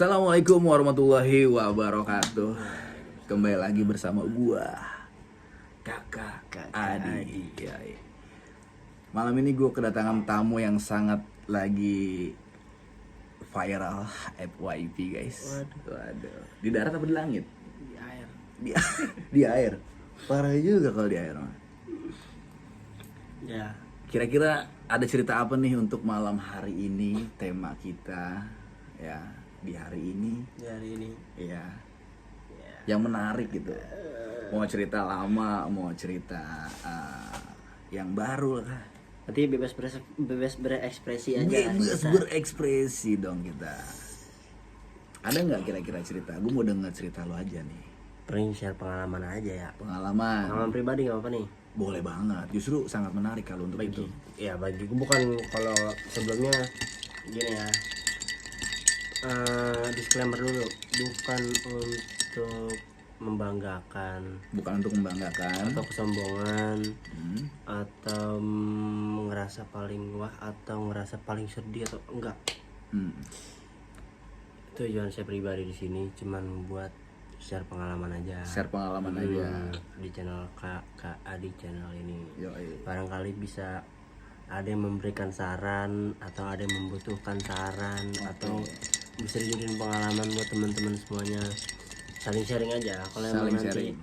Assalamualaikum warahmatullahi wabarakatuh. Kembali lagi bersama gua Kakak Adi. Ya, ya. Malam ini gua kedatangan tamu yang sangat lagi viral FYP guys. Waduh. Di darat apa di langit? Di air. Di air. Parah juga kalau di air mah. Ya. Kira-kira ada cerita apa nih untuk malam hari ini, tema kita ya di hari ini? Di hari ini. Iya. Yang menarik gitu. Mau cerita lama, mau cerita yang baru lah. Nanti bebas berekspresi aja. Bebas kita. berekspresi dong kita. Ada nggak kira-kira cerita? Gue mau denger cerita lo aja nih. Paling share pengalaman aja ya. Pengalaman. Pengalaman pribadi nggak apa-apa nih. Boleh banget. Justru sangat menarik kalau untuk itu. Ya bagi gue bukan kalau sebelumnya gini ya. Disclaimer dulu, bukan untuk membanggakan, Bukan untuk membanggakan. atau kesombongan, Hmm. atau ngerasa paling wah, atau ngerasa paling sedih atau enggak. Hmm. Itu tujuan saya pribadi di sini cuman buat share pengalaman aja. Share pengalaman aja. Di channel Kak Adi channel ini. Yoi. Barangkali bisa ada yang memberikan saran atau ada yang membutuhkan saran atau bisa dijadiin pengalaman buat teman-teman semuanya. Saling sharing aja. Kalau emang Saling nanti sharing.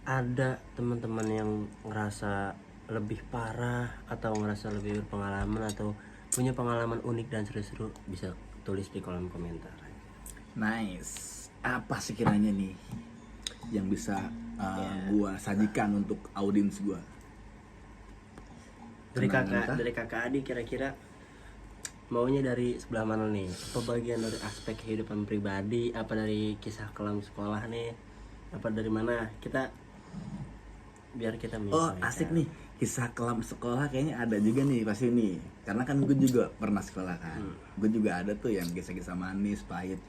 ada teman-teman yang ngerasa lebih parah atau ngerasa lebih berpengalaman atau punya pengalaman unik dan seru-seru, bisa tulis di kolom komentar. Nice. Apa sih kiranya nih yang bisa gua sajikan untuk audiens gua? Dari kakak Adi kira-kira maunya dari sebelah mana nih? Apa bagian dari aspek kehidupan pribadi? Apa dari kisah kelam sekolah nih? Apa dari mana? Kita biar kita Oh, asik nih. Kisah kelam sekolah kayaknya ada juga nih pasti nih. Karena kan gue juga pernah sekolah kan. Gue juga ada tuh yang kisah-kisah manis, pahit.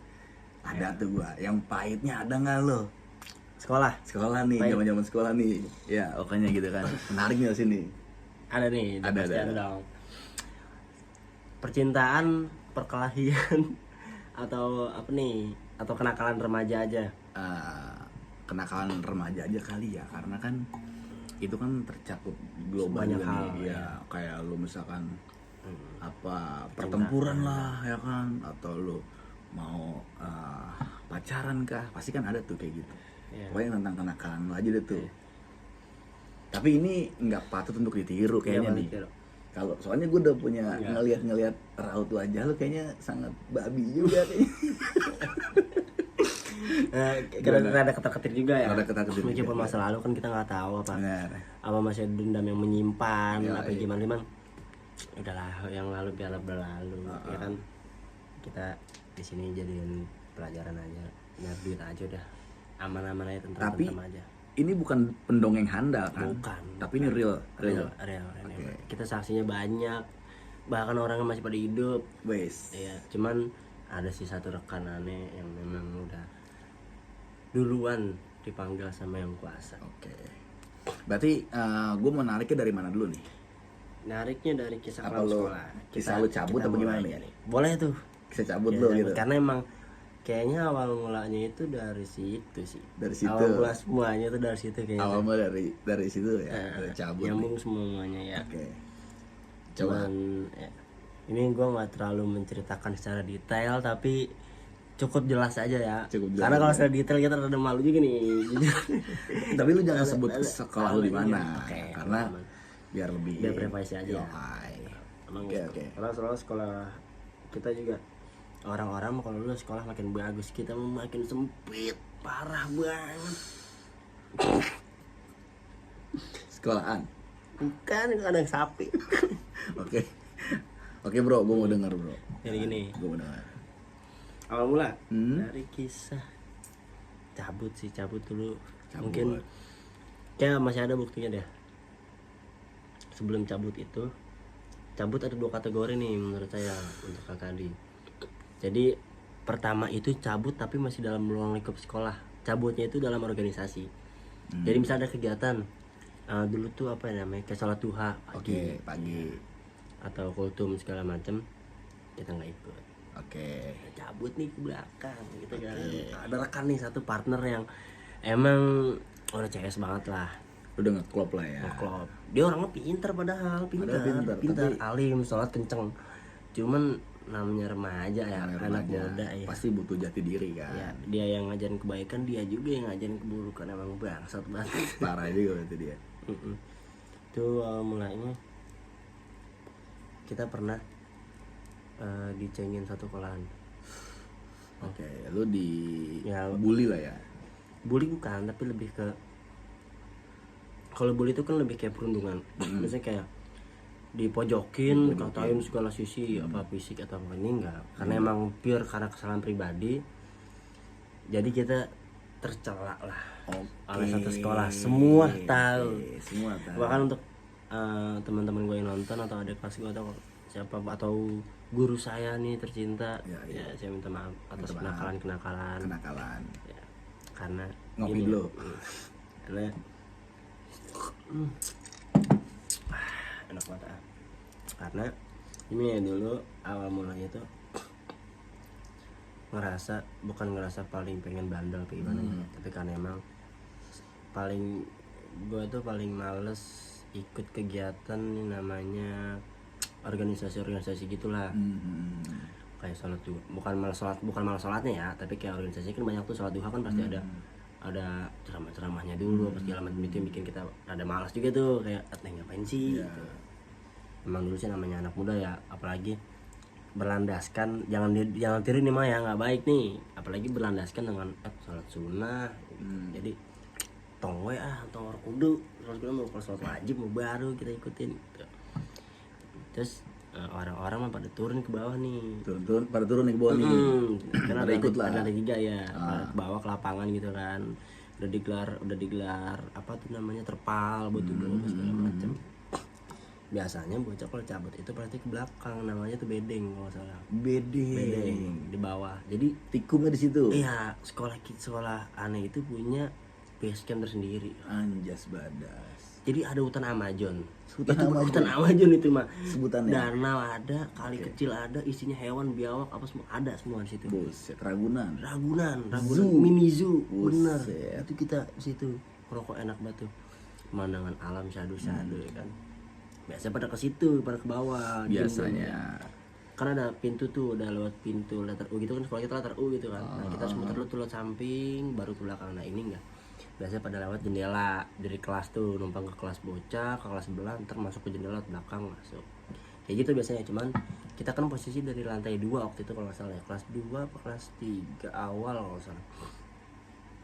Ada tuh gua. Yang pahitnya ada nggak lo? Sekolah Sekolah nih, Pahit. zaman-zaman sekolah nih. Ya, pokoknya gitu kan. Menarik nih sini. ada nih, pasti Ada. ada dong. Percintaan, perkelahian, atau apa nih? Atau kenakalan remaja aja. Kenakalan remaja aja kali ya, karena kan itu kan tercakup global Banyak juga hal, nih ya. Kayak lu misalkan apa pertempuran lah ya kan, atau lu mau pacaran kah, pasti kan ada tuh kayak gitu. Iya. Pokoknya tentang kenakalan lu aja deh tuh. Tapi ini nggak patut untuk ditiru kayaknya Iya, nih. betul. Kalau soalnya gue udah punya Iya. ngelihat raut wajah lu kayaknya sangat babi juga kayaknya. Karena ada ketar-ketir juga ya. Rada ketar-ketir Meskipun juga. masa lalu kan kita nggak tahu apa. Benar. Apa masih ada dendam yang menyimpan, Ya, apa iya. gimana udahlah, yang lalu biarlah berlalu. Ya kan kita di sini jadiin pelajaran aja, nyari duit aja udah, aman-aman aja, Tapi tenang aja. ini bukan pendongeng handal kan? Bukan, Tapi ini real. real. Oke. Kita saksinya banyak, bahkan orang yang masih pada hidup. Wes. Ya cuman ada sih satu rekan aneh yang memang udah duluan dipanggil sama yang kuasa. Oke. Berarti gue mau nariknya dari mana dulu nih? Nariknya dari kisah Apa kelam lu- sekolah. kisah lu cabut apa mulai gimana aja nih? Boleh tuh. Bisa cabut Ya, lo cabut. gitu. Karena emang kayaknya awal mulanya itu dari situ sih. Dari situ. Awal mula semuanya itu dari situ kayaknya. Awal mula dari situ ya, Eh, dari cabut. nyambung semuanya ya. Oke. Coba. Cuman ya, ini gue nggak terlalu menceritakan secara detail tapi cukup jelas aja ya. Cukup jelas Karena kalau aja. secara detail kita rada malu juga nih. jujur. Tapi lu jangan sebut ada- sekolah lu di mana. Oke, Karena aman. biar lebih Biar privasi aja. Yoi. Emang Oke, oke. Karena selalu sekolah kita juga orang-orang kalau lu sekolah makin bagus, kita makin sempit, parah banget. Sekolahan. Bukan, itu ada yang sapi. Oke. Oke, Bro, gue mau denger, Bro. Jadi gini, Gue mau denger. awal mula Hmm? dari kisah cabut dulu. Cabut. Mungkin kayak masih ada buktinya deh. Sebelum cabut itu, cabut ada 2 kategori nih menurut saya untuk Kakak Adi. Jadi pertama itu cabut tapi masih dalam ruang lingkup sekolah. Cabutnya itu dalam organisasi. Jadi misalnya ada kegiatan dulu tuh apa namanya, kayak sholat duha pagi Oke, pagi. atau kultum segala macam, kita nggak ikut. Oke. Cabut nih ke belakang gitu kan. Ada rekan nih satu partner yang emang udah CS banget lah, Udah ngeklop lah ya. klop. Dia orangnya pintar padahal, pintar, pintar, tapi- alim, sholat kenceng. Cuman namanya remaja ya, Namanya anak remaja, muda ya. pasti butuh jati diri kan. Ya, dia yang ngajarin kebaikan, dia juga yang ngajarin keburukan, emang bangsat banget. Parah juga berarti dia. Itu awal mulanya kita pernah dicengin satu sekolahan. Oke, lu di Ya. bully lah ya. Bully bukan, tapi lebih ke, kalau bully itu kan lebih kayak perundungan. Misalnya kayak dipojokin, katain segala sisi, apa fisik atau apa, ini enggak. Karena emang pure karena kesalahan pribadi. Jadi kita tercela lah oleh satu sekolah. Semua tahu. Semua tahu. Bahkan untuk teman-teman gue yang nonton atau adik kelas gue atau siapa atau guru saya nih tercinta, ya saya minta maaf atas kenakalan. Ya. Karena Ngopi ini, dulu. karena enak banget karena ini ya, dulu awal mulanya tuh bukan ngerasa paling pengen bandel kayak gimana ya, tapi karena emang gue tuh paling males ikut kegiatan namanya organisasi gitulah. Kayak sholat juga, bukan malah sholatnya ya, tapi kayak organisasi kan banyak tuh, sholat duha kan pasti ada ceramahnya dulu, pasti alamat itu yang bikin kita ada malas juga tuh, kayak ngapain sih gitu. Emang dulu sih namanya anak muda ya, apalagi berlandaskan, jangan tiru nih mah ya, nggak baik nih, apalagi berlandaskan dengan sholat sunnah. Jadi tong orang kudu sholat kudu mau, kalau sholat wajib mau baru kita ikutin gitu. Terus orang-orang mah pada turun ke bawah nih, pada turun nih ke bawah nih. karena Pada ikut lah. ada tiga ya, pada ke bawah ke lapangan gitu kan, udah digelar apa tuh namanya, terpal buat duduk segala macam. Biasanya bocah kalau cabut itu pasti ke belakang, namanya tuh bedeng kalau nggak salah. Bedeng di bawah. Jadi Tikumnya di situ. iya, sekolah aneh itu punya base camp tersendiri. Anjas badas. Jadi ada hutan Amazon. Hutan Amazon. Hutan Amazon itu mah. Sebutannya. Danau ada, kali kecil ada, isinya hewan, biawak apa semua ada semua di situ. Buset, Ragunan. Zoo. Mini zoo. Bener. Buset. Itu kita di situ ngerokok enak banget tuh. Pemandangan alam syadu-syadu ya kan. Biasanya pada ke situ, pada ke bawah. Biasanya. Karena ada pintu tuh, udah lewat pintu letter U gitu kan, sekolah kita letter U gitu kan. Nah, kita harus muter dulu tuh lewat samping, baru ke belakang. Nah, ini enggak. Biasanya pada lewat jendela dari kelas tuh, numpang ke kelas bocah, ke kelas sebelah, ntar masuk ke jendela belakang masuk. Kayak gitu biasanya, cuman kita kan posisi dari lantai 2 waktu itu kalau nggak salah ya, kelas 2 atau kelas 3 awal kalau nggak salah.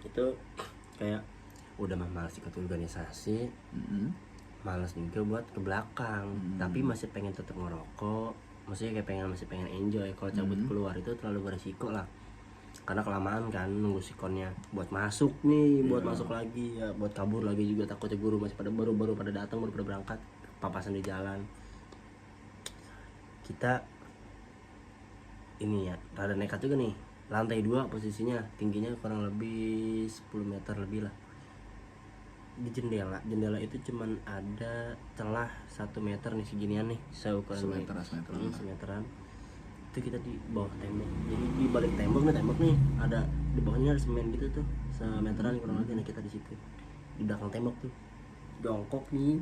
Itu kayak udah males ikut organisasi, males juga buat ke belakang, tapi masih pengen tetap ngerokok, maksudnya kayak masih pengen enjoy. Kalau cabut keluar itu terlalu beresiko lah, karena kelamaan kan nunggu sikonnya buat masuk nih, buat masuk lagi ya, buat kabur lagi juga, takutnya guru masih pada baru pada datang, baru pada berangkat, papasan di jalan. Kita ini ya rada nekat juga nih, lantai 2 posisinya, tingginya kurang lebih 10 meter lebih lah. Di jendela itu cuman ada celah 1 meter nih, seginian nih, seukuran semeteran. Itu kita di bawah tembok, jadi di balik tembok nih ada, di bawahnya ada semen gitu tuh, semeteran kurang lebih. Nah, kita di situ di belakang tembok tuh jongkok nih,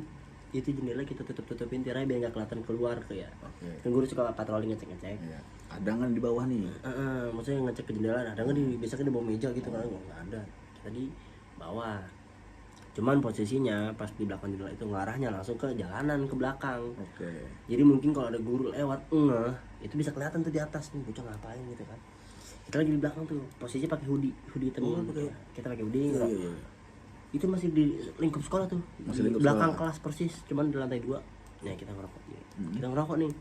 itu jendela kita tutupin tirai biar nggak kelihatan keluar kayak. Kan guru suka patroli ngecek. Iya. Ada nggak di bawah nih? Maksudnya ngecek ke jendela, ada nggak biasanya di bawah meja gitu kan, nggak ada, kita di bawah. Cuman posisinya pas di belakang jendela itu ngarahnya langsung ke jalanan ke belakang. Jadi mungkin kalau ada guru lewat itu bisa kelihatan tuh di atas nih bocah ngapain gitu kan. Kita lagi di belakang tuh, posisi pakai hoodie hitam. Kita pakai hoodie. Itu masih di lingkup sekolah tuh. Masih di belakang kelas persis, cuman di lantai 2. Nah, kita ngerokok. Kita ngerokok nih.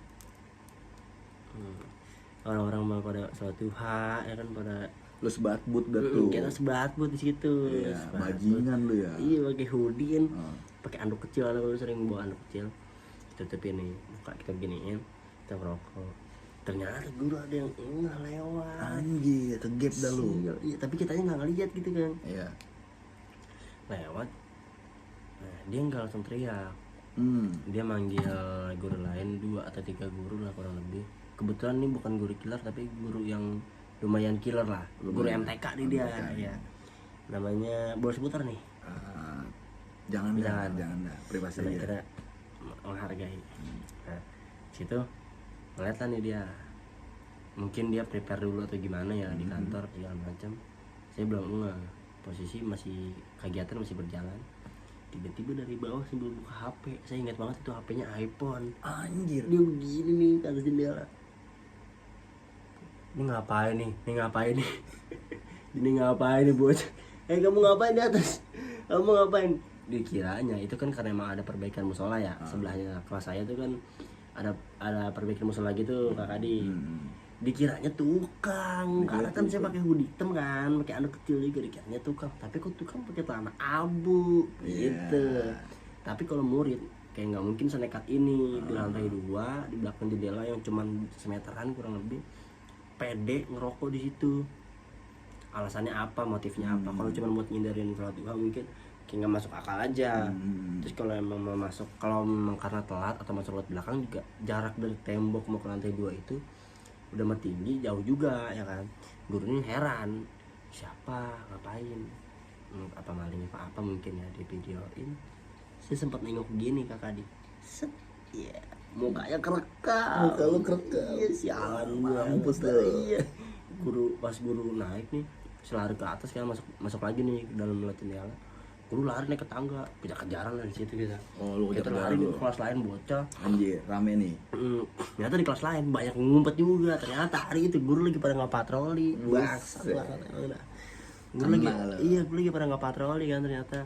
Orang-orang mau pada sholat duha ya kan, pada Lu sebat but dah tuh. kita sebat buat di situ. Iya, bajingan lu ya. Iya, pakai hoodie kan. Pakai anduk kecil, anak lu sering bawa anduk kecil. Kita tutupin nih, muka kita beginiin, kita ngerokok. Ternyata guru ada yang lewat. Anjir, kegep dah lu. Iya, tapi kitanya nggak ngeliat gitu kan. Iya. Lewat. Nah, dia nggak langsung teriak. Hmm. Dia manggil guru lain, 2 atau 3 guru lah kurang lebih. kebetulan nih bukan guru killer tapi guru yang lumayan killer lah, guru MTK nih dia ya. Namanya boleh sebutan nih? Jangan dah, privasi Karena aja. kita menghargai. Nah, situ ngeliat lah nih dia, mungkin dia prepare dulu atau gimana ya di kantor segala macam. Saya belum enggak, posisi masih kegiatan masih berjalan. Tiba-tiba dari bawah sebelum buka HP, saya ingat banget itu HP-nya iPhone. Anjir. Dia begini nih ke atas jendela. Ini ngapain nih? Ini ngapain nih bocah? Kamu ngapain di atas? Kamu ngapain? Dikiranya itu kan karena emang ada perbaikan musola ya. Sebelahnya kelas saya tuh kan ada perbaikan musola gitu Kak Adi. Dikiranya tukang, karena kan saya pakai hoodie hitam kan, pakai anak kecil juga, dikiranya tukang. Tapi kok tukang pakai celana abu gitu. Tapi kalau murid kayak nggak mungkin senekat ini di lantai 2 di belakang jendela yang cuman semeteran kurang lebih, pede ngerokok di situ. Alasannya apa, motifnya apa? Kalau cuma buat ngindarin sholat duha mungkin kayak nggak masuk akal aja. Terus kalau emang mau masuk, kalau memang karena telat atau masuk lewat belakang juga, jarak dari tembok mau ke lantai 2 itu udah mah tinggi, jauh juga ya kan. Gurunya heran, siapa, ngapain, apa maling apa mungkin ya di videoin. Saya sempat nengok gini Kak Adi, set, ya mukanya kerekam. Muka lu kerekam. Iya, sialan Mampus banget. lu. Iya. Pas guru naik nih, saya lari ke atas kan, masuk lagi nih ke dalam mulut jendela. Guru lari naik ke tangga, kejar-kejaran lah di situ kita. Oh, lu Kita kejar-kejaran lari di lu. kelas lain bocah. Anjir, rame nih. Ternyata di kelas lain banyak yang ngumpet juga. Ternyata hari itu guru lagi pada nggak patroli. Bangsat banget. Guru lagi, guru lagi pada nggak patroli kan ternyata.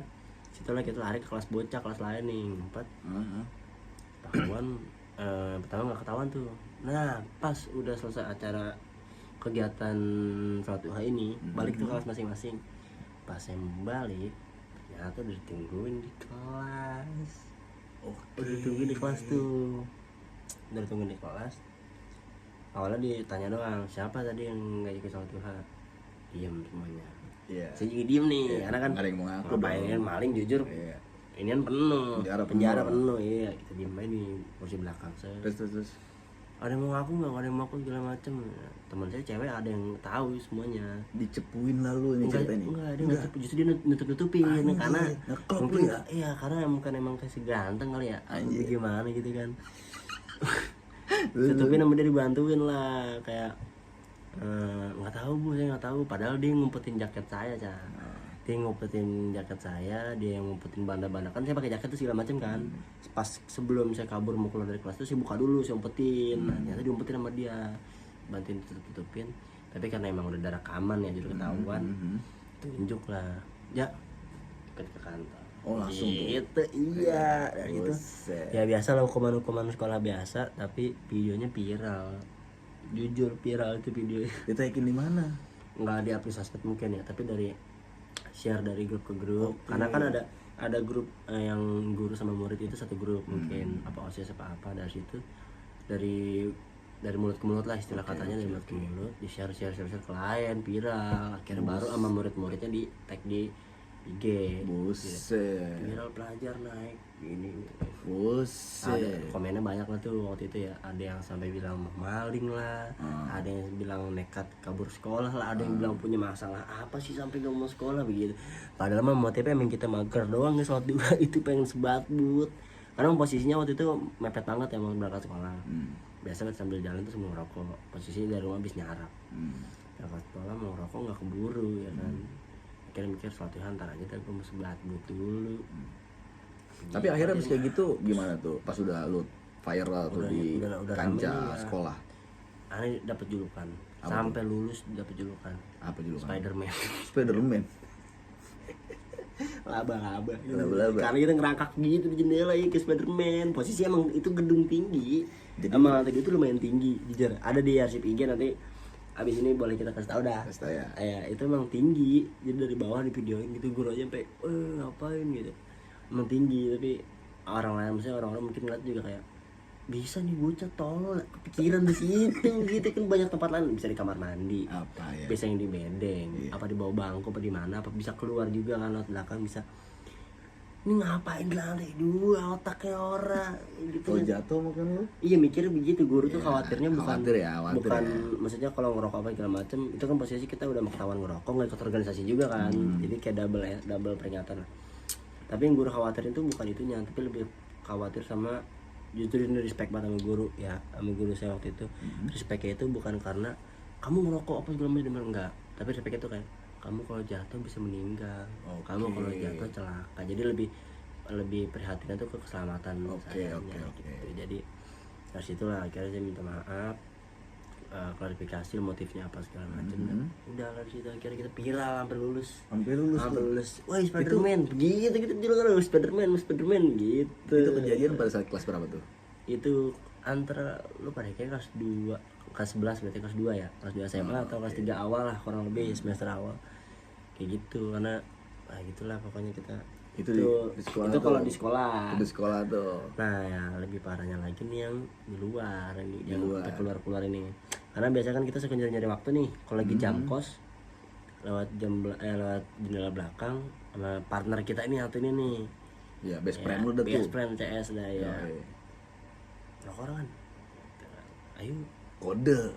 Situlah kita lari ke kelas bocah, kelas lain nih ngumpet. Ketahuan, pertama nggak ketahuan tuh. Nah pas udah selesai acara kegiatan sholat duha ini, balik ke kelas masing-masing. Pas saya balik, ternyata udah ditungguin di kelas. Udah ditungguin di kelas tuh. Udah ditungguin di kelas. Awalnya ditanya doang, siapa tadi yang nggak ikut sholat duha? Diam semuanya. Saya juga diem nih, karena kan nggak ada yang mau ngaku ngapain dong. kan maling jujur. Ini kan penuh, Penjara penuh, iya. Kita diem aja di kursi belakang saya. Terus. Ada yang mau ngaku nggak? Ada yang mau ngaku segala macem. Teman saya cewek ada yang tahu semuanya. Dicepuin lalu ini cerita ini. Enggak, dia justru dia nutup-nutupin karena ngeklop mungkin lu ya? Iya, karena emang kasih ganteng kali ya. Anjir. Gimana gitu kan. Tutupin sama dia dibantuin lah kayak nggak tahu bu, saya nggak tahu. Padahal dia ngumpetin jaket saya, dia ngumpetin jaket saya, dia yang ngumpetin banda-banda kan saya pakai jaket tuh segala macam kan. Pas sebelum saya kabur mau keluar dari kelas tuh saya buka dulu, saya umpetin. Nah, ternyata diumpetin sama dia, bantuin tutupin. Tapi karena emang udah ada rekaman ya, jadi ketahuan. Tunjuk lah, ya ke kantor. Oh langsung gitu, iya. Dan itu ya biasa lah, hukuman sekolah biasa, tapi videonya viral. Jujur viral itu video. Ditaikin di mana? Nggak di-upload sosmed mungkin ya, tapi dari share dari grup ke grup. Karena kan ada grup yang guru sama murid itu satu grup, mungkin apa OSIS apa dari situ, dari mulut ke mulut lah istilah katanya, dari mulut ke mulut, di share ke lain, viral. Akhirnya baru sama murid-muridnya di tag di IG. Buset. Viral pelajar naik gini. Buset. Ada komennya banyak lah tuh waktu itu ya. Ada yang sampai bilang maling lah, ada yang bilang nekat kabur sekolah lah, ada yang bilang punya masalah apa sih sampai nggak mau sekolah begitu. Padahal mah motifnya emang kita mager doang nih sholat duha itu, pengen sebatbut. Karena posisinya waktu itu mepet banget ya mau berangkat sekolah. Biasa sambil jalan tuh semua rokok. Posisinya dari rumah habis nyarap. Berangkat sekolah mau rokok nggak keburu ya kan. Akhirnya mikir sholat duha ntar aja, tapi gue mau sebatbut dulu. Tapi akhirnya abis kayak gitu gimana tuh? Pas udah lu viral tuh di udah kancah rame ya. sekolah. Aneh dapat julukan. Apa Sampai lulus dapat julukan. Apa julukan? Spiderman. Spiderman. Laba-laba. Laba-laba. Karena kita ngerangkak gitu di jendela ya ke Spiderman. Posisi emang itu gedung tinggi. Jadi emang lantai itu lumayan tinggi, jujur. Ada di arsip IG nanti. Abis ini boleh kita kasih tahu dah. Kasih tahu ya. Ya itu emang tinggi. Jadi dari bawah di videoin gitu, guru aja sampai ngapain gitu. Emang tinggi, tapi orang lain misalnya orang-orang mungkin ngeliat juga kayak bisa nih bocah tolol, kepikiran di situ gitu kan. Banyak tempat lain, bisa di kamar mandi, Apa ya? bisa yang di bedeng, apa di bawah bangku, apa di mana, apa bisa keluar juga kan lewat belakang bisa. ini ngapain di lantai 2 otaknya orang gitu Kalau kan. jatuh mungkin lu. Iya mikirnya begitu, guru tuh khawatirnya bukan khawatir ya. maksudnya kalau ngerokok apa segala macem itu kan posisi kita udah mau ketahuan ngerokok nggak ikut organisasi juga kan, jadi kayak double peringatan lah. Tapi yang guru khawatirin tuh bukan itunya, tapi lebih khawatir sama justru ini respect banget sama guru ya, sama guru saya waktu itu. Respectnya itu bukan karena kamu ngerokok apa segala macam, enggak, tapi respectnya itu kayak kamu kalau jatuh bisa meninggal, kamu kalau jatuh celaka, jadi lebih prihatinnya tuh ke keselamatan saya gitu. Jadi dari situlah akhirnya saya minta maaf, klarifikasi motifnya apa segala macam. Udah dari situ akhirnya kita viral sampai lulus. Wah Spiderman gitu dulu kan, Spiderman gitu. Itu kejadian pada saat kelas berapa tuh? Itu antara lu pada kayak kelas 2 kelas 11 berarti kelas 2 ya, kelas 2 SMA atau kelas 3 awal lah kurang lebih, semester awal kayak gitu. Karena gitulah pokoknya kita Itu di sekolah itu tuh. kalau di sekolah. Di sekolah tuh. Nah ya lebih parahnya lagi nih yang di luar ini, yang keluar ini. Karena biasanya kan kita suka nyari waktu nih kalau lagi jam kos, lewat lewat jendela belakang sama partner kita ini satu ini nih. Ya best friend lu udah tuh. Best friend CS dah ya. Rokok kan. Ayo Kode.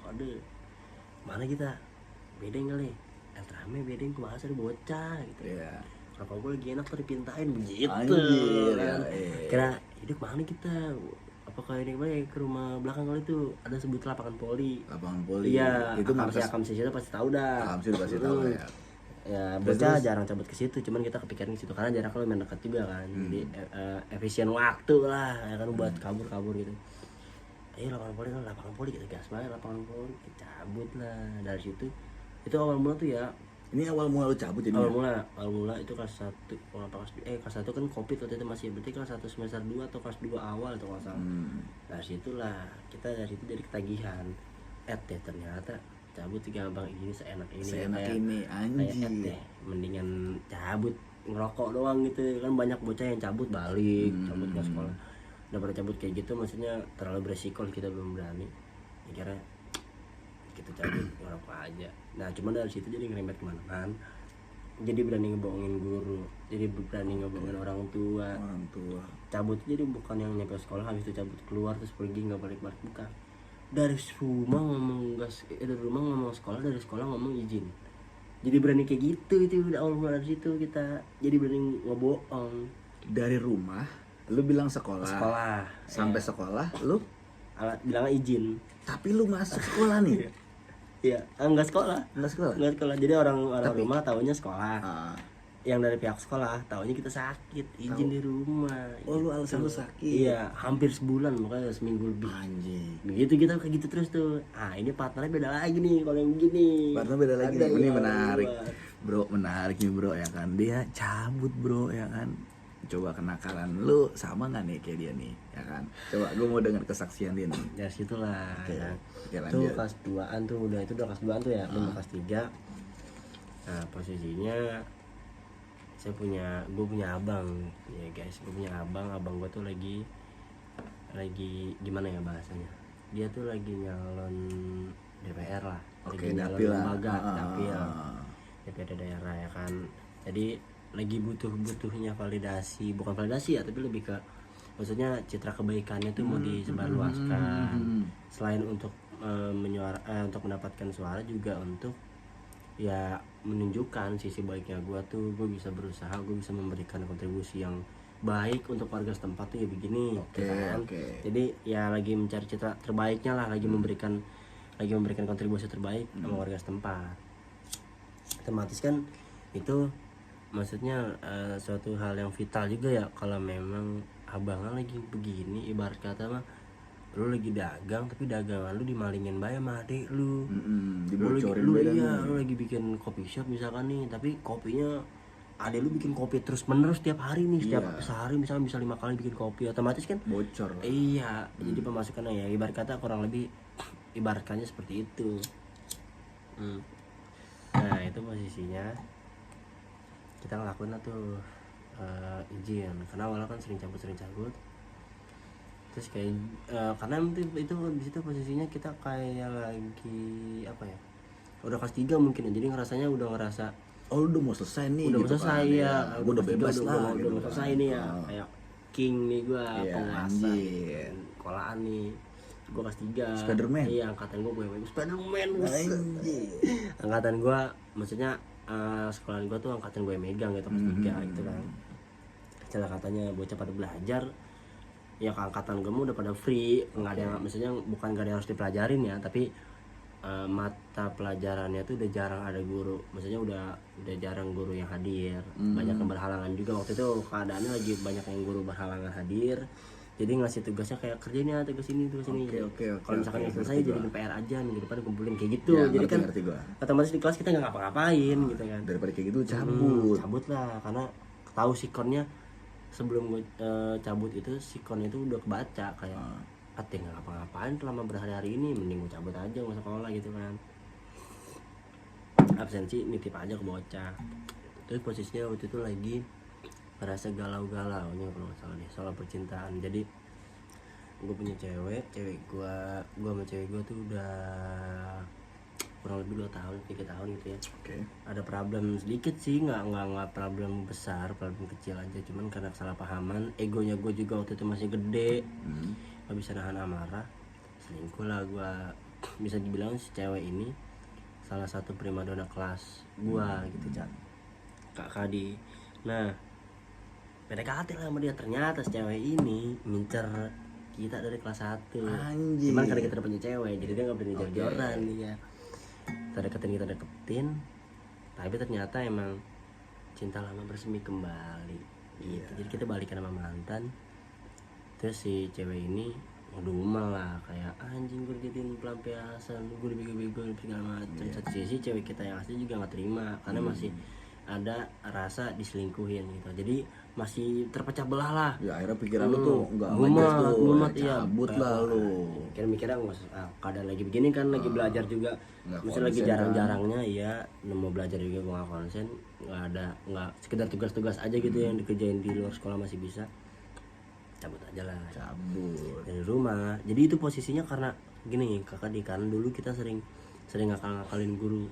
Mana kita? Bedeng kali. Rame bedeng kumaha sih bocah gitu. Iya. Rokok gue lagi enak tuh dipintain begitu. Anjir, kan. iya. Kira hidup mana kita? Apakah ini baik ke rumah belakang kali itu ada sebut lapangan poli. Iya, Itu Akam sih pasti tahu dah. Akam sih pasti tahu ya. Ya bocah jarang cabut ke situ, cuman kita kepikiran ke situ karena jarak lumayan dekat juga kan. Jadi efisien waktu lah ya kan buat kabur gitu. Ayo lapangan poli kita gas banget lapangan poli, kita cabut lah dari situ. Itu awal mula tuh ya. Ini awal mula lu cabut ini. Awal mula itu kelas 1 kelas 1 kan Covid waktu itu masih, berarti kelas 1 semester 2 atau kelas 2 awal atau enggak salah. Dari situlah kita dari situ jadi ketagihan. Ternyata cabut tiga abang ini seenak ini anjing. Mendingan cabut ngerokok doang gitu kan, banyak bocah yang cabut balik cabut ke sekolah. Udah pada cabut kayak gitu maksudnya terlalu beresiko, kita belum berani. Akhirnya kita cabut ngerokok aja. Nah cuma dari situ jadi ngerembet kemana-mana, jadi berani ngebohongin guru, jadi berani ngebohongin orang tua. Cabut jadi bukan yang nyampe sekolah habis itu cabut keluar terus pergi nggak balik-balik, bukan. Dari rumah ngomong sekolah, dari sekolah ngomong izin. Jadi berani kayak gitu, itu udah awal dari situ kita jadi berani ngebohong. Dari rumah lu bilang sekolah sampai sekolah lu bilangnya izin, tapi lu masuk sekolah nih. Iya, enggak sekolah. Jadi orang rumah taunya sekolah. Yang dari pihak sekolah taunya kita sakit, izin di rumah. Oh gitu. Lu alasan lu sakit? Iya, hampir sebulan, makanya seminggu lebih. Anjing. Begitu kita kayak gitu terus tuh. Ini partnernya beda lagi nih kalau yang begini. Partner beda lagi nih. Ini menarik. Bro, menarik nih bro ya kan. Dia cabut bro ya kan. Coba kenakalan lu sama nggak nih kayak dia nih ya kan. Coba gue mau dengar kesaksian dia nih. Dari situlah ya. Tuh kelas 2an tuh udah kelas 2an tuh ya, belum kelas 3. Nah posisinya gue punya abang ya guys, abang gue tuh lagi gimana ya bahasanya, dia tuh lagi nyalon DPR lah, lagi nyalon lembaga dapil DPR daerah ya kan. Jadi lagi butuhnya bukan validasi ya, tapi lebih ke maksudnya citra kebaikannya tuh mau disebarluaskan. Selain untuk untuk mendapatkan suara juga untuk ya menunjukkan sisi baiknya gue bisa berusaha, gue bisa memberikan kontribusi yang baik untuk warga setempat tuh ya begini. Jadi ya lagi mencari citra terbaiknya lah, lagi memberikan kontribusi terbaik sama warga setempat. Otomatis kan itu maksudnya suatu hal yang vital juga ya, kalau memang abangan lagi begini, ibarat kata mah lu lagi dagang tapi dagangan lu dimalingin bae sama adik lu. Dibocorin lu lagi bikin kopi shop misalkan nih, tapi kopinya adik lu bikin kopi terus menerus tiap hari nih, setiap sehari misalkan bisa 5 kali bikin kopi, otomatis kan bocor. Iya, jadi pemasukannya ya ibarat kata kurang lebih ibaratkannya seperti itu. Nah itu posisinya kita ngelakuin lah tuh izin, karena awalnya kan sering cabut terus kayak karena itu di situ posisinya kita kayak lagi apa ya, udah kelas 3 mungkin ya, jadi udah ngerasa Oh, lu udah mau selesai nih udah gitu mau selesai kan, ya, gue udah bebas udah, lah udah gitu mau kan. selesai nih ya, Oh. kayak king nih gue, Iya, penguasa anjir. sekolahan nih, gue kelas 3. Spiderman. Iya, angkatan gue Spiderman. Anjir. Angkatan gue, maksudnya sekolahan gue tuh angkatan gue yang megang gitu kelas 3 gitu kan. Setelah katanya bocah pada belajar, ya ke angkatan gue udah pada free, nggak ada yang, maksudnya bukan gak ada yang harus dipelajarin ya, tapi mata pelajarannya tuh udah jarang ada guru, maksudnya udah jarang guru yang hadir, banyak yang berhalangan juga waktu itu, keadaannya lagi banyak yang guru berhalangan hadir, jadi ngasih tugasnya kayak kerjain ya tugas ini. Oke, Kalau misalkan nggak selesai jadi PR aja, minggu depan kumpulin kayak gitu. Ya, Jadi kan ngerti gua. otomatis di kelas kita nggak ngapa-ngapain gitu kan. Daripada kayak gitu cabut. Cabut lah, karena tahu sikonnya sebelum gue cabut itu, sikonnya itu udah kebaca kayak nggak ngapa-ngapain selama berhari-hari ini, mending gue cabut aja nggak sekolah gitu kan. Absensi nitip aja ke bocah. Terus posisinya waktu itu lagi merasa galau-galaunya kalau nggak salah nih, soal percintaan. Jadi gue punya cewek gue sama cewek gue tuh udah kurang lebih 2 tahun 3 tahun gitu ya. Oke. Ada problem sedikit sih, nggak problem besar, problem kecil aja, cuman karena kesalahpahaman, egonya gue juga waktu itu masih gede, nggak bisa nahan amarah, selingkuh lah gue. Bisa dibilang si cewek ini salah satu primadona kelas gue gitu, Kak Kadi. Nah, PDKT lah sama dia, ternyata si cewek ini mincer kita dari kelas 1. Anjir. Cuman karena kita udah punya cewek, jadi dia nggak berani jor-joran dia. Kita deketin, tapi ternyata emang cinta lama bersemi kembali gitu. Jadi kita balikan sama mantan. Terus si cewek ini ngedumel lah, kayak anjing gue jadiin pelampiasan, gue dibego-bego segala macam. Satu sisi cewek kita yang asli juga nggak terima karena masih ada rasa diselingkuhin gitu, jadi masih terpecah belah lah. Ya akhirnya pikiran lu tuh nggak mumet ya, cabut lah lu. Mikirnya keadaan lagi begini kan, lagi belajar juga, misalnya lagi jarang-jarangnya ya mau belajar juga gue nggak konsen, nggak sekedar tugas-tugas aja gitu yang dikerjain di luar sekolah masih bisa, cabut aja lah dari rumah. Jadi itu posisinya karena gini kakak di, kan dulu kita sering ngakal-ngakalin guru,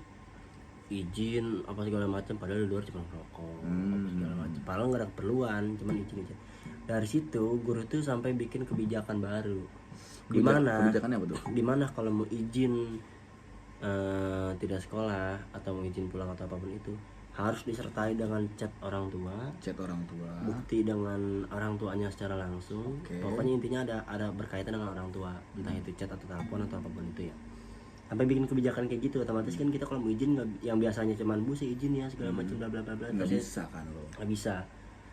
izin apa segala macam, padahal di luar cuma rokok apa segala macam, padahal nggak ada keperluan, cuma izin. Dari situ guru tuh sampai bikin kebijakan baru, kebijakannya apa tuh? Dimana kalau mau izin tidak sekolah atau mau izin pulang atau apapun itu harus disertai dengan chat orang tua, bukti dengan orang tuanya secara langsung. Pokoknya intinya ada berkaitan dengan orang tua, entah itu chat atau telepon atau apapun itu ya. Sampai bikin kebijakan kayak gitu, otomatis kan kita kalau mau izin yang biasanya cuman bu saya izin ya segala macam bla bla bla bla, nggak bisa kan lo? Nggak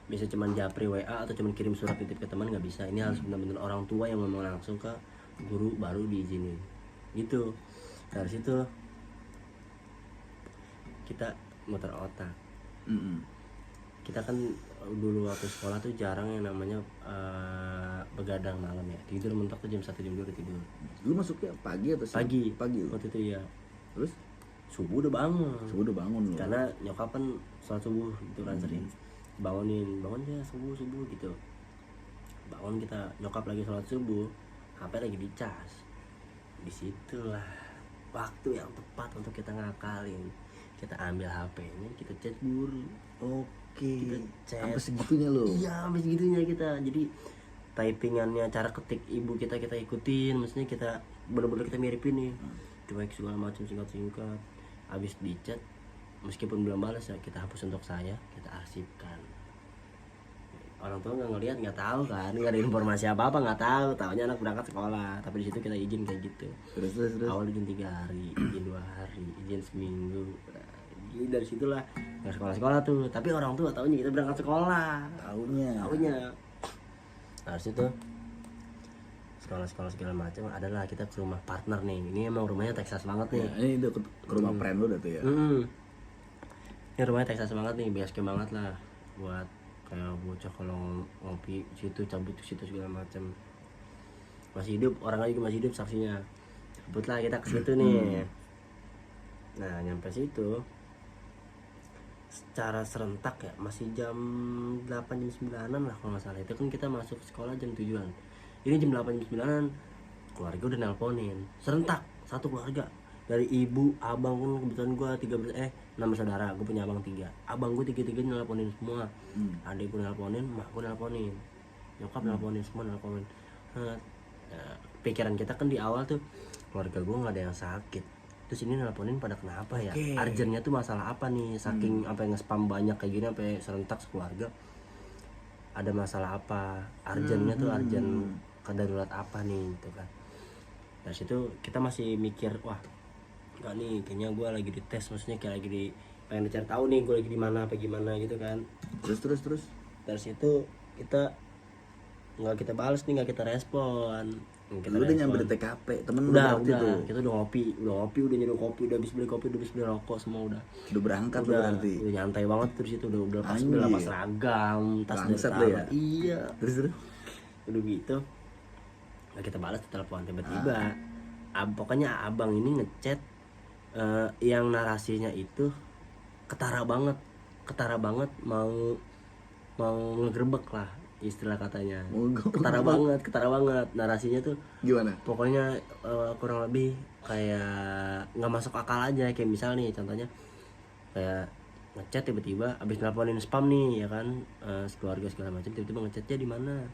bisa cuman japri WA atau cuman kirim surat titip ke teman, nggak bisa. Ini harus benar-benar orang tua yang ngomong langsung ke guru baru diizinin gitu. Dari situ kita muter otak. Kita kan dulu waktu sekolah tuh jarang yang namanya begadang malam ya, tidur mentok tuh jam 1 jam 2 udah tidur. Lu masuknya pagi atau siang? Pagi waktu itu ya. Terus subuh udah bangun lu. Karena nyokap kan sholat subuh gitu kan, sering bangun ya subuh gitu. Bangun kita, nyokap lagi sholat subuh, HP lagi dicas. Disitulah waktu yang tepat untuk kita ngakalin. Kita ambil HP-nya, kita chat guru. Oke. Kita Sampai segitunya lo? Iya, sampai segitunya kita. Jadi typingannya, cara ketik ibu kita ikutin, maksudnya kita benar-benar kita miripin nih. Cuek segala macam, singkat. Habis dicat, meskipun belum balas ya, kita hapus untuk saya, kita arsipkan. Orang tua nggak ngeliat, nggak tahu kan, nggak ada informasi apa-apa, nggak tahu. Taunya anak berangkat sekolah, tapi di situ kita izin kayak gitu. Terus. Awal izin 3 hari, izin 2 hari, izin seminggu. Jadi dari situlah nggak sekolah tuh, tapi orang tua taunya kita berangkat sekolah. Taunya. Nah situ sekolah segala macam, adalah kita ke rumah partner nih. Ini emang rumahnya Texas banget nih. Ya, ini udah ke rumah friend lu dah tuh ya. Ini rumahnya Texas banget nih, base camp banget lah buat kayak bocah kalau ngopi situ, cabut ke situ segala macam. Masih hidup, orang lagi masih hidup saksinya. Cabut lah kita ke situ nih. Nah nyampe situ secara serentak ya, masih jam 8 jam 9-an lah kalau nggak salah. Itu kan kita masuk sekolah jam 7-an. Ini jam 8 jam 9-an keluarga udah nelponin serentak, satu keluarga, dari ibu, abang kan kebetulan gue 6 bersaudara, gue punya abang 3. Abang gue 3-3 nelponin semua. Adik gue nelponin, mak gue nelponin, nyokap nelponin, semua nelponin. Nah, pikiran kita kan di awal tuh keluarga gue nggak ada yang sakit, terus ini nelponin pada kenapa ya? Urgentnya tuh masalah apa nih? Saking sampai nge-spam banyak kayak gini sampai serentak sekeluarga. Ada masalah apa? Urgentnya tuh urgent kedarurat apa nih gitu kan. Dari situ kita masih mikir, wah enggak nih, kayaknya gue lagi dites, maksudnya kayak lagi pengen dicari tahu nih gue lagi di mana apa gimana gitu kan. Terus Dari situ kita nggak kita balas nih, nggak kita respon. lu udah nyampe di TKP, temen lu Udah, berarti tuh kita udah ngopi, udah nyeduh kopi, udah habis beli kopi, udah habis beli rokok, semua udah berangkat lu berarti. udah nyantai banget terus itu udah lepas seragam, tas Bangsat dari lu ya. Iya. Terus Udah gitu. Nah, kita balas di telepon tiba-tiba. Pokoknya abang ini ngechat yang narasinya itu ketara banget mau ngegerebek lah istilah katanya. Ketara banget narasinya tuh. Gimana? Pokoknya kurang lebih kayak nggak masuk akal aja. Kayak misal nih contohnya kayak ngechat tiba-tiba abis nelponin spam nih ya kan, sekeluarga segala macam, tiba-tiba ngechatnya di mana,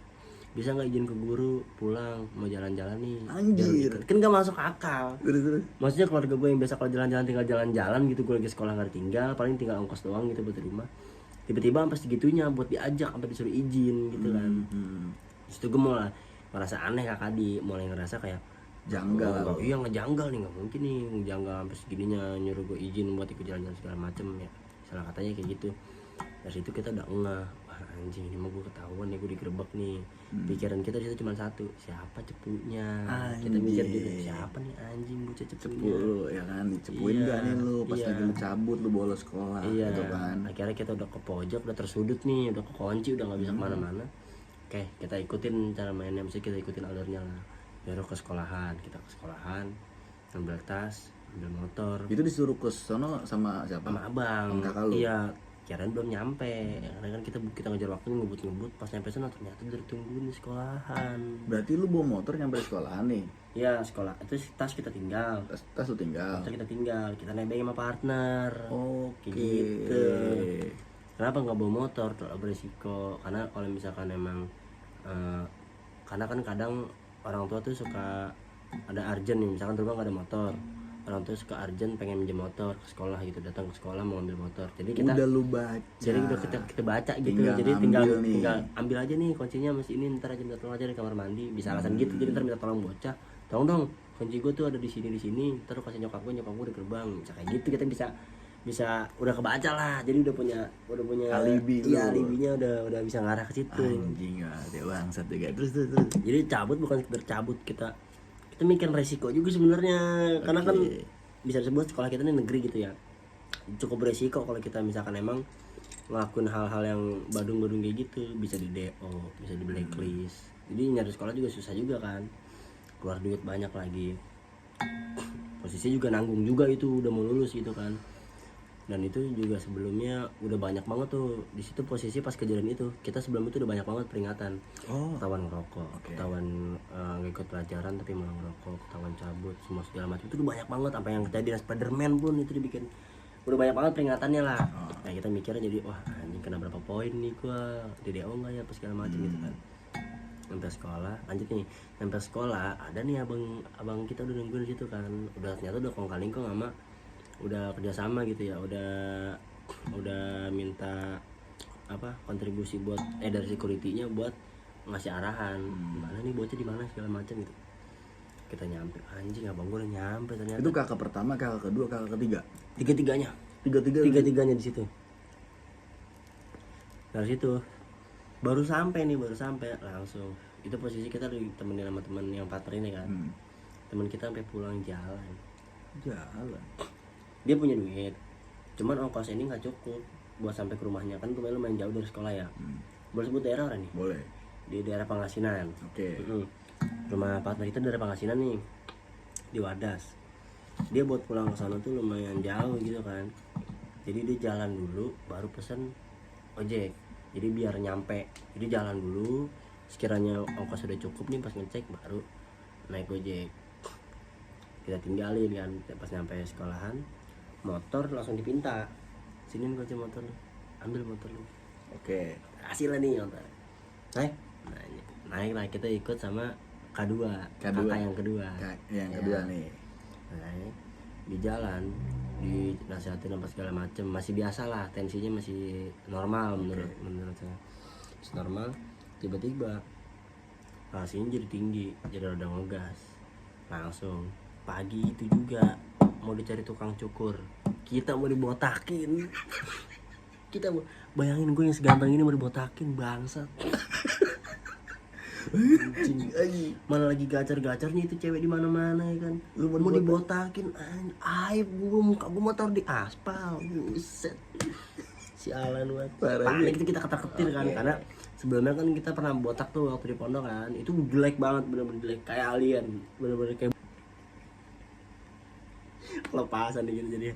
bisa nggak izin ke guru, pulang mau jalan-jalan nih. Anjir. Kan nggak masuk akal. Terus Maksudnya keluarga gue yang biasa kalau jalan-jalan tinggal jalan-jalan gitu, gue lagi sekolah nggak tinggal, paling tinggal ongkos doang gitu buat di rumah. Tiba-tiba sampai segitunya buat diajak, sampai disuruh izin gitu kan. Terus itu gue mulai merasa aneh, kakak mulai ngerasa kayak janggal. Iya ngejanggal nih, nggak mungkin nih ngejanggal sampai segininya nyuruh gue izin buat ikut jalan-jalan segala macem ya. Salah katanya kayak gitu. Dari situ kita udah ngeh, wah anjing ini mah gue ketahuan nih, gue digerebek nih. Pikiran kita di situ cuma satu, siapa cepunya? Kita mikir gitu, siapa nih anjing bocah cepunya? Lu ya kan dicepuin gak nih lu pas lagi lu cabut lu bolos sekolah gitu kan. Akhirnya kita udah ke pojok, udah tersudut nih, udah kekunci, udah nggak bisa kemana-mana. Oke, kita ikutin cara mainnya, mesti kita ikutin alurnya lah. Baru ke sekolahan, kita ke sekolahan, ambil tas, ambil motor. Itu disuruh ke sono sama siapa? Sama abang. Sama kakak lu? Iya, kirain belum nyampe. Karena kan kita ngejar waktu ngebut, pas nyampe sana ternyata udah ditungguin di sekolahan. Berarti lu bawa motor nyampe di sekolahan nih? Iya, sekolah. Itu tas kita tinggal. Tas lu tinggal? Tas kita tinggal, kita nebeng sama partner. Oke. Gitu. Kenapa nggak bawa motor? Terlalu berisiko. Karena kalau misalkan emang karena kan kadang orang tua tuh suka ada urgent nih, misalkan di rumah nggak ada motor, orang tua suka urgent pengen minjem motor ke sekolah gitu, datang ke sekolah mau ambil motor. Jadi kita udah lu baca. Jadi udah kita baca gitu. Jadi tinggal ambil aja nih kuncinya, masih ini ntar aja minta tolong aja di kamar mandi, bisa alasan gitu. Jadi ntar minta tolong bocah, tolong dong kunci gue tuh ada di sini, ntar kasih nyokap gue di gerbang, bisa kayak gitu. Kita bisa udah kebaca lah, jadi udah punya alibi. Iya, alibinya udah bisa ngarah ke situ. Anjing ada bangsat juga. Terus jadi cabut bukan sekedar cabut, kita mikir resiko juga sebenarnya. Karena kan bisa disebut sekolah kita ini negeri gitu ya, cukup beresiko kalau kita misalkan emang ngelakuin hal-hal yang badung-badung kayak gitu, bisa di DO, bisa di blacklist. Jadi nyari sekolah juga susah juga kan, keluar duit banyak lagi, posisi juga nanggung juga, itu udah mau lulus gitu kan. Dan itu juga sebelumnya udah banyak banget tuh di situ posisi pas kejadian itu, kita sebelum itu udah banyak banget peringatan. Ketahuan ngerokok, ketahuan nggak ikut pelajaran tapi malah ngerokok, ketahuan cabut, semua segala macam itu udah banyak banget. Sampai yang kejadian Spiderman pun itu dibikin, udah banyak banget peringatannya lah. Nah kita mikirnya jadi wah anjing kena berapa poin nih gua, di DO nggak ya apa segala macam gitu kan. Sampai sekolah, lanjut nih, sampai sekolah ada nih abang kita udah nungguin di situ kan, udah ternyata udah kong-kalingkong sama udah kerjasama gitu ya, udah minta apa kontribusi buat dari security-nya buat ngasih arahan mana nih bocah di mana segala macam gitu. Kita nyampe, anjing abang gue udah nyampe ternyata. Itu kakak pertama, kakak kedua, kakak ketiga? Tiga-tiganya di situ. Dari situ baru sampai langsung. Itu posisi kita ditemenin sama teman yang partner ini kan. Teman kita sampai pulang jalan. Dia punya duit, cuman ongkos ini nggak cukup buat sampai ke rumahnya, kan rumahnya lumayan jauh dari sekolah ya. Boleh sebut daerah orang nih? Boleh. Di daerah Pangasinan. Oke. Rumah partner kita daerah Pangasinan nih, di Wadas. Dia buat pulang ke sana tuh lumayan jauh gitu kan. Jadi dia jalan dulu, baru pesen ojek. Jadi biar nyampe, jadi jalan dulu. Sekiranya ongkos sudah cukup nih pas ngecek, baru naik ojek. kita tinggalin kan. Pas nyampe sekolahan motor langsung dipinta, sini kunci motor lu, ambil motor lu. Oke. Hasil nih motor naik, naik kita ikut sama K2. Kakak yang kedua Yang Ya. kedua nih. Naik di jalan dinasihatin apa segala macem, masih biasa lah, tensinya masih normal menurut saya masih normal. Tiba-tiba rasanya jadi tinggi, jadi udah ngegas langsung. Pagi itu juga mau dicari tukang cukur, kita mau dibotakin. Kita bayangin gue yang seganteng ini mau dibotakin, bangsat. Anjing. Mana lagi gacar-gacarnya itu cewek di mana-mana ya kan. Lu mau dibotakin, aib gue, muka gue mau taruh di aspal. Buset. Sialan banget. Panik itu kita kata-ketir kan, karena sebelumnya kan kita pernah botak tuh waktu di pondok kan. Itu jelek banget, bener-bener jelek kayak alien, bener-bener kayak lepasan gitu, jadi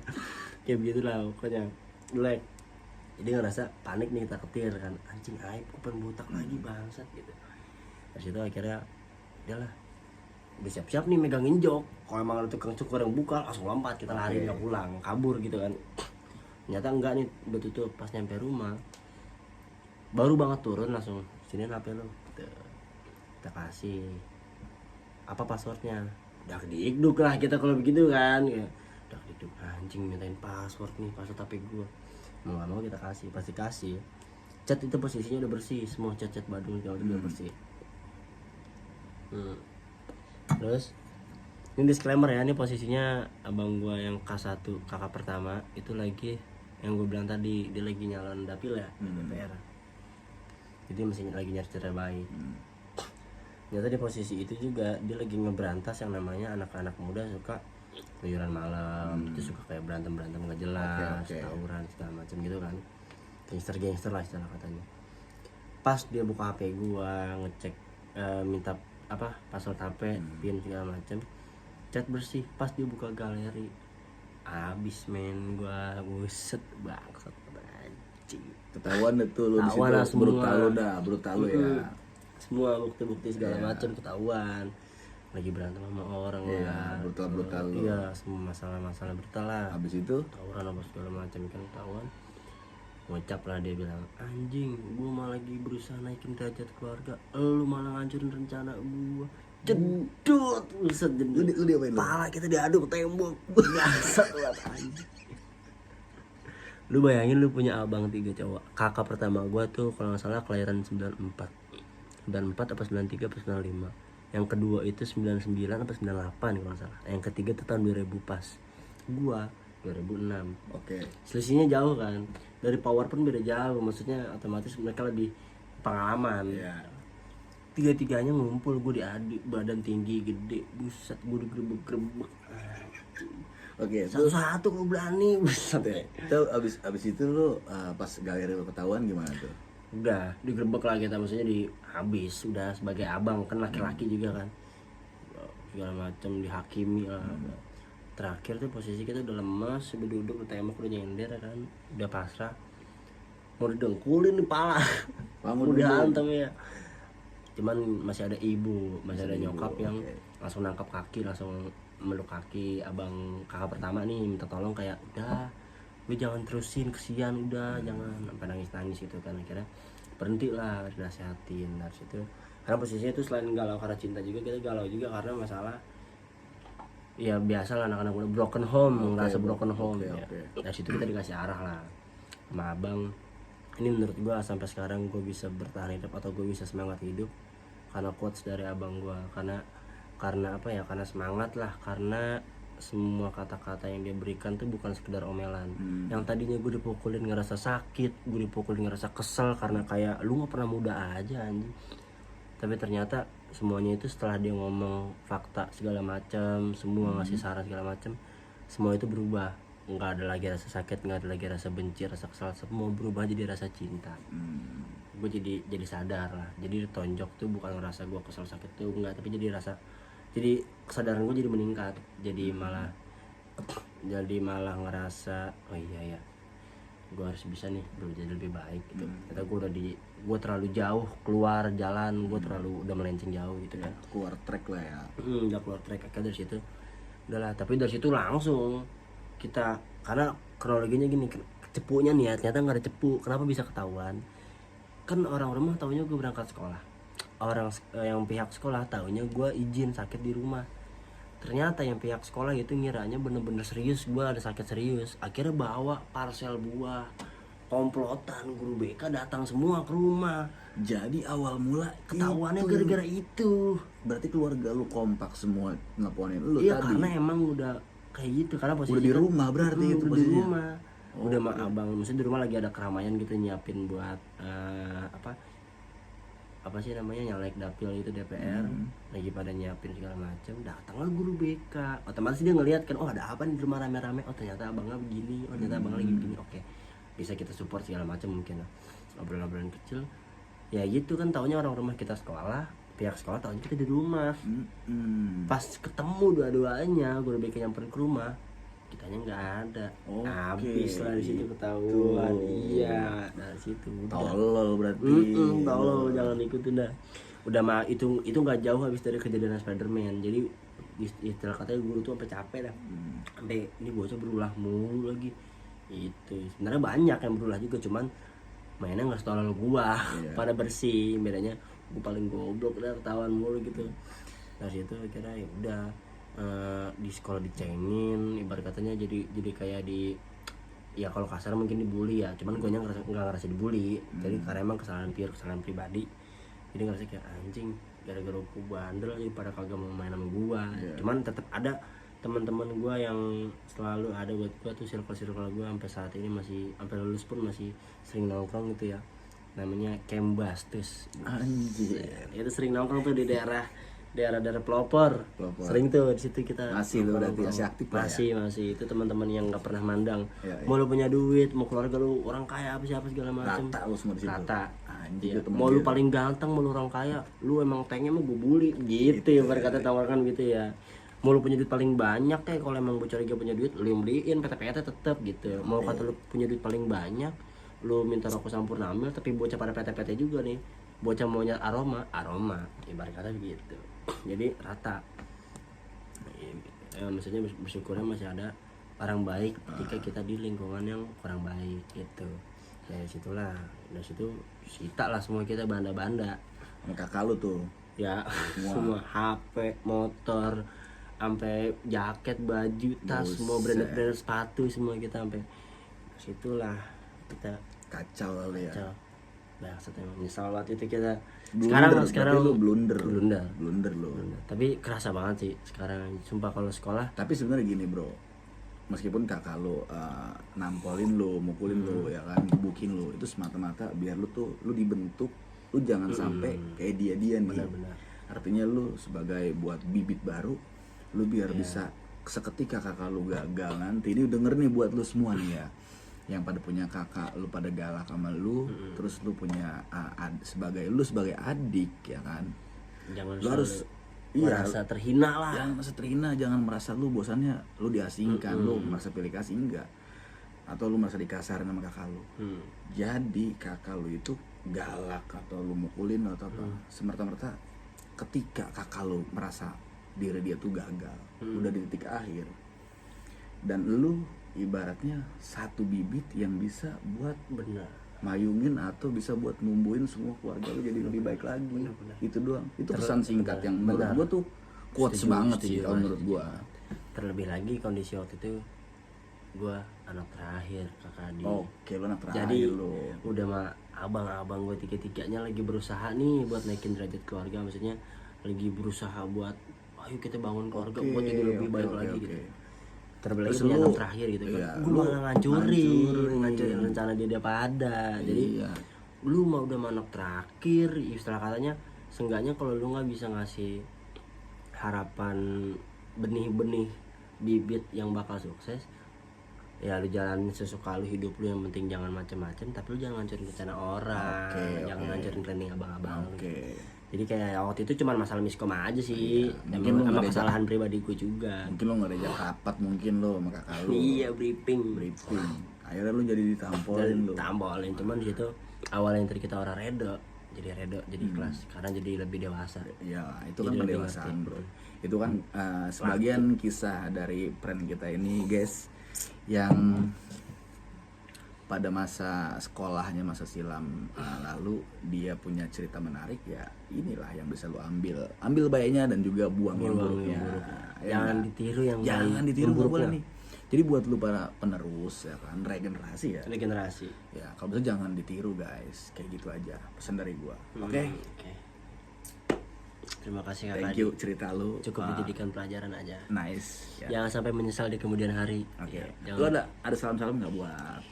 kayak begitulah pokoknya jelek. Jadi ngerasa panik nih, kita ketir kan, anjing aib gue pengen botak lagi bangsat gitu. Dari situ akhirnya udahlah, udah siap-siap nih megangin jok, kalau emang ada tukang cukur yang buka langsung lompat, kita lari nggak pulang, kabur gitu kan. Ternyata enggak nih, udah tutup. Pas nyampe rumah baru banget turun langsung, sini HP lo, kita kasih apa passwordnya, udah diikduk lah kita kalau begitu kan ya. Udah diikduk, anjing mintain password nih, password HP gue. Mau gak mau kita kasih, pasti kasih. Chat itu posisinya udah bersih, semua chat-chat Badung itu udah bersih. Terus ini disclaimer ya, ini posisinya abang gua yang K1, kakak pertama itu lagi, yang gue bilang tadi, dia lagi nyalon dapil ya, DPR. Jadi masih lagi nyari cerai bayi. Ternyata di posisi itu juga dia lagi ngeberantas yang namanya anak-anak muda suka keluyuran malam, itu suka kayak berantem nggak jelas, tawuran segala macam gitu kan, gangster lah istilah katanya. Pas dia buka HP gua ngecek, minta apa password HP, pin segala macam, chat bersih. Pas dia buka galeri, abis main gua, buset bangsat anjing. Ketahuan itu lu di Ketahuan lah situ, semua. brutal lu ya. Semua bukti-bukti segala macam ketahuan. Lagi berantem sama orang lah. Brutal lu. Iya, semua masalah brutal lah. Habis itu Tawuran apa segala macam kan ketahuan. Ngocap lah, dia bilang, anjing gua malah lagi berusaha naikin derajat keluarga, lu malah ngancurin rencana gua. Jedut, buset, jedut. lu diapain lu? Pala kita diaduk ke tembok. Bangsat banget anjing. Lu bayangin lu punya abang 3 cowok. Kakak pertama gua tuh kalau nggak salah kelahiran 94 apa 93 apa 95. Yang kedua itu 99 apa 98 kalau nggak salah. Yang ketiga tuh tahun 2000 pas. Gua 2006. Oke. Selisihnya jauh kan. Dari power pun beda jauh, maksudnya otomatis mereka lebih pengalaman. Iya. Tiga-tiganya ngumpul, gue diadik, badan tinggi gede, buset, gue digerebek-gerebek. Oke, Satu-satu gue berani, buset ya. Itu abis itu lu pas galeri lu ketahuan gimana tuh? Udah digerebek lah kita, maksudnya habis udah sebagai abang kan, laki-laki juga kan, segala macam dihakimi lah. Terakhir tuh posisi kita udah lemas, udah duduk di tembok, udah nyender kan, udah pasrah, mau didengkulin nih pala, udah hantem ya. Cuman masih ada ibu, masih ada nyokap yang langsung nangkap kaki, langsung meluk kaki abang kakak pertama nih, minta tolong kayak udah, gue jangan terusin, kesian, udah jangan sampai nangis gitu kan. Akhirnya berhenti lah, dinasehatin. Dari situ karena posisinya itu selain galau karena cinta juga, kita galau juga karena masalah ya biasa lah anak-anak muda, broken home, ngerasa broken home ya. Dari situ kita dikasih arah lah sama abang. Ini menurut gue sampai sekarang gue bisa bertahan hidup atau gue bisa semangat hidup karena quotes dari abang gue. Karena apa ya, karena semangat lah, karena semua kata-kata yang dia berikan tuh bukan sekedar omelan. Yang tadinya gue dipukulin ngerasa sakit, gue dipukulin ngerasa kesel karena kayak lu nggak pernah muda aja anjing. Tapi ternyata semuanya itu setelah dia ngomong fakta segala macam, semua ngasih saran segala macam, semua itu berubah. Nggak ada lagi rasa sakit, nggak ada lagi rasa benci, rasa kesal, semua berubah jadi rasa cinta. Gue jadi sadar lah, jadi ditonjok tuh bukan ngerasa gue kesal sakit tuh enggak, tapi jadi kesadaran gue jadi meningkat, jadi malah ngerasa oh iya ya, gue harus bisa nih jadi lebih baik gitu. Ternyata gue terlalu jauh keluar jalan, gue udah melenceng jauh gitu kan, Keluar track lah ya. udah keluar track. Akhirnya dari situ udahlah. Tapi dari situ langsung kita, karena kronologinya gini, cepunya nih ya, ternyata nggak ada cepu. Kenapa bisa ketahuan? Kan orang rumah taunya gue berangkat sekolah, yang pihak sekolah taunya gue izin sakit di rumah. Ternyata yang pihak sekolah itu ngiranya bener-bener serius gue ada sakit serius. Akhirnya bawa parcel buah, komplotan guru BK datang semua ke rumah. Jadi awal mula Ketahuannya itu. gara-gara itu. Berarti keluarga lu kompak semua nelponin lu Iya, tadi. karena emang udah kayak gitu, karena posisi Udah di kan- rumah berarti itu udah di posisinya. rumah. Udah mah abang, maksudnya di rumah lagi ada keramaian gitu, nyiapin buat apa sih namanya, nyalek dapil itu DPR, lagi pada nyiapin segala macam. Datanglah guru BK, otomatis dia ngelihat kan, oh ada apa nih di rumah rame-rame, oh ternyata abangnya begini, oh ternyata abangnya lagi begini, oke bisa kita support segala macam mungkin lah, obrolan-obrolan kecil ya gitu kan. Taunya orang rumah kita sekolah, pihak sekolah taunya kita di rumah. Pas ketemu dua-duanya, guru BK nyamperin ke rumah, kitanya nggak ada. Oke, Habis lah di situ ketahuan. gitu. Iya, dari situ udah. Tolol berarti. Tolol, jangan ikutin dah. Udah mah itu nggak jauh habis dari kejadian Spiderman. Jadi istilah katanya guru tuh sampai capek dah. Sampai ini bocah berulah mulu lagi. Itu sebenarnya banyak yang berulah juga, cuman mainnya nggak setolol gua. Iya. Pada bersih, bedanya gua paling goblok dah, ketahuan mulu gitu. Dari situ kira ya udah, di sekolah dicengin, ibarat katanya jadi kayak di, ya kalau kasar mungkin dibully ya, cuman gue nggak ngerasa dibully. Jadi karena emang kesalahan pribadi, jadi ngerasa kayak anjing, gara-gara gue bandel jadi pada kagak mau main sama gue. Cuman tetap ada teman-teman gue yang selalu ada buat gue tuh, circle gue sampai saat ini masih, sampai lulus pun masih sering nongkrong gitu ya, namanya Kembastus. Anjir. Itu sering nongkrong tuh di daerah pelopor. Sering tuh di situ kita Masih tuh berarti nongkrong. masih aktif lah ya. Masih itu teman-teman yang nggak pernah mandang. Iya, iya. Mau lu punya duit, mau keluarga lu orang kaya apa siapa segala macam. Rata lu semua di situ. Rata. Anjir, Iya. temen Mau lu dia. paling ganteng, mau lu orang kaya, lu emang tanknya mah gue bully gitu ya, berkata tawarkan gitu ya. Mau lu punya duit paling banyak kayak, kalau emang bocah lagi punya duit, lu yang beliin PT-PT tetep gitu. Mau kata lu punya duit paling banyak, lu minta rokok Sampurna ambil, tapi bocah pada PT-PT juga nih. Bocah maunya aroma, ibarat kata begitu. Jadi rata. Maksudnya bersyukurnya masih ada orang baik ketika kita di lingkungan yang kurang baik gitu. Dari situlah, dari situ sita lah semua kita banda-banda. Sama kakak lu tuh. Ya, semua HP, motor, sampai jaket, baju, tas, semua brand sepatu, semua kita sampai situlah kita Kacau kali ya. kacau. Bangsat emang, nyesal banget itu kita. Blunder, Sekarang berarti lu blunder lu. Tapi kerasa banget sih sekarang, sumpah kalau sekolah. Tapi sebenarnya gini bro, meskipun kakak lu nampolin lu, mukulin lu ya kan, gebukin lu, itu semata-mata biar lu tuh lu dibentuk, lu jangan sampai kayak dia nih. Benar-benar. Artinya lu sebagai buat bibit baru, lu biar bisa seketika kakak lu gagal nanti. Ini denger nih buat lu semua nih ya, yang pada punya kakak lu pada galak sama lu, terus lu punya sebagai adik ya kan, Jangan lu harus merasa terhina lah. jangan merasa terhina, jangan merasa lu bosannya lu diasingkan, lu merasa pilih kasih, enggak, atau lu merasa dikasarin sama kakak lu. Jadi kakak lu itu galak atau lu mukulin atau apa, semerta-merta ketika kakak lu merasa diri dia tuh gagal, udah di titik akhir, dan lu ibaratnya satu bibit yang bisa buat Benar. mayungin atau bisa buat numbuhin semua keluarga lu jadi lebih baik lagi. Itu doang. Itu pesan singkat yang menurut gua tuh quotes banget sih kalau menurut gua. Terlebih lagi kondisi waktu itu gua anak terakhir kakak adik. Oke, lu anak terakhir Jadi lu. udah mah abang-abang gue tiga-tiganya lagi berusaha nih buat naikin derajat keluarga, maksudnya lagi berusaha buat ayo kita bangun keluarga buat jadi lebih baik lagi gitu. Terlebih lagi Terus punya lu- anak terakhir gitu kan. iya, Gue lu malah ngancurin rencana dia pada. Jadi Iya. lu mah udah sama anak terakhir, istilah katanya seenggaknya kalau lu nggak bisa ngasih harapan benih-benih bibit yang bakal sukses, ya lu jalanin sesuka lu, hidup lu yang penting jangan macem-macem, tapi lu jangan ngancurin rencana orang. Jangan ngancurin planning abang-abang. Oke. Jadi kayak waktu itu cuma masalah miskom aja sih, mungkin lu sama nggak ada kesalahan pribadi gue juga. Mungkin lu nggak ada rapat mungkin lu sama kakak lu. Iya, briefing. Briefing. Akhirnya lu jadi ditampolin lu. Tambolin, cuman di situ awalnya yang tadi kita orang redo, jadi redo, jadi ikhlas karena jadi lebih dewasa. Ya itu Jadi kan lebih pendewasaan ngerti. bro. Itu kan sebagian kisah dari friend kita ini guys, yang pada masa sekolahnya, masa silam lalu dia punya cerita menarik. Ya inilah yang bisa lu ambil baiknya dan juga buang yang buruknya. Ya Jangan nggak? ditiru yang Jangan baik, ditiru, yang nggak buruknya. boleh nih. Jadi buat lu para penerus ya kan, regenerasi ya, Regenerasi. ya kalau bisa jangan ditiru guys, kayak gitu aja pesan dari gua. Oke, Oke. Terima kasih Kak thank Adi. you cerita lu. Cukup dijadikan pelajaran aja. Nice ya. Jangan sampai menyesal di kemudian hari. Oke. Ya, Lu jangan. ada salam-salam nggak buat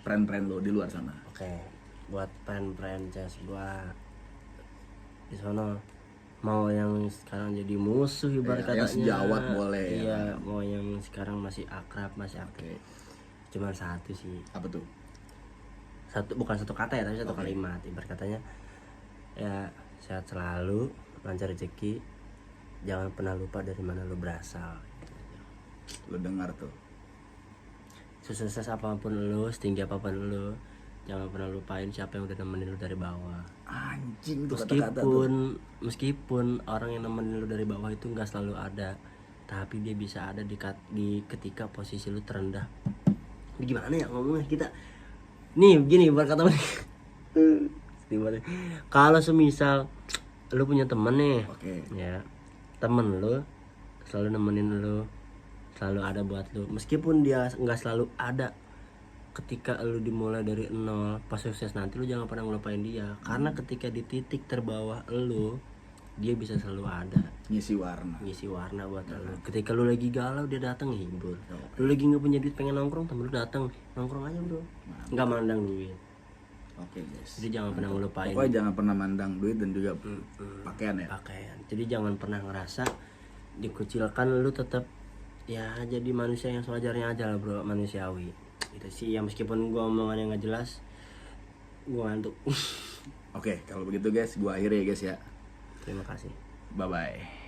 friend-friend lu di luar sana? Oke. Buat friend-friend Ces gua di sono, mau yang sekarang jadi musuh ibarat Yang katanya. sejawat boleh, ya Iya, kan? mau yang sekarang masih akrab, masih aktif. Oke. Cuman satu sih. Apa tuh? Bukan satu kata ya, tapi satu Oke. kalimat. Ibarat katanya ya, sehat selalu, lancar rezeki, jangan pernah lupa dari mana lu berasal. Lu dengar tuh. Sukses apapun lu, setinggi apapun lu, jangan pernah lupain siapa yang udah nemenin lu dari bawah. Anjing tuh kata-kata tuh. Meskipun orang yang nemenin lu dari bawah itu nggak selalu ada, tapi dia bisa ada di ketika posisi lu terendah. Ini gimana ya ngomongnya kita? Nih begini berkata kalau semisal lu punya temen nih, Oke. ya temen lu selalu nemenin lu, selalu ada buat lu, meskipun dia nggak selalu ada ketika lu dimulai dari nol, pas sukses nanti lu jangan pernah ngelupain dia, karena ketika di titik terbawah lu, dia bisa selalu ada Ngisi warna. ngisi warna buat lu. Ketika lu lagi galau dia datang hibur, lu lagi nggak punya duit pengen nongkrong, temen lu datang nongkrong aja bro, nggak mandang duit. Oke guys. Jadi jangan pernah ngelupain Pokoknya jangan pernah mandang duit dan juga pakaian ya. pakaian. Jadi jangan pernah ngerasa dikucilkan, lu tetap ya jadi manusia yang sewajarnya aja lah bro, manusiawi. Itu sih ya, meskipun gua omongan yang nggak jelas, gua ngantuk. Oke, kalau begitu guys, gua akhiri ya guys ya. Terima kasih. Bye bye.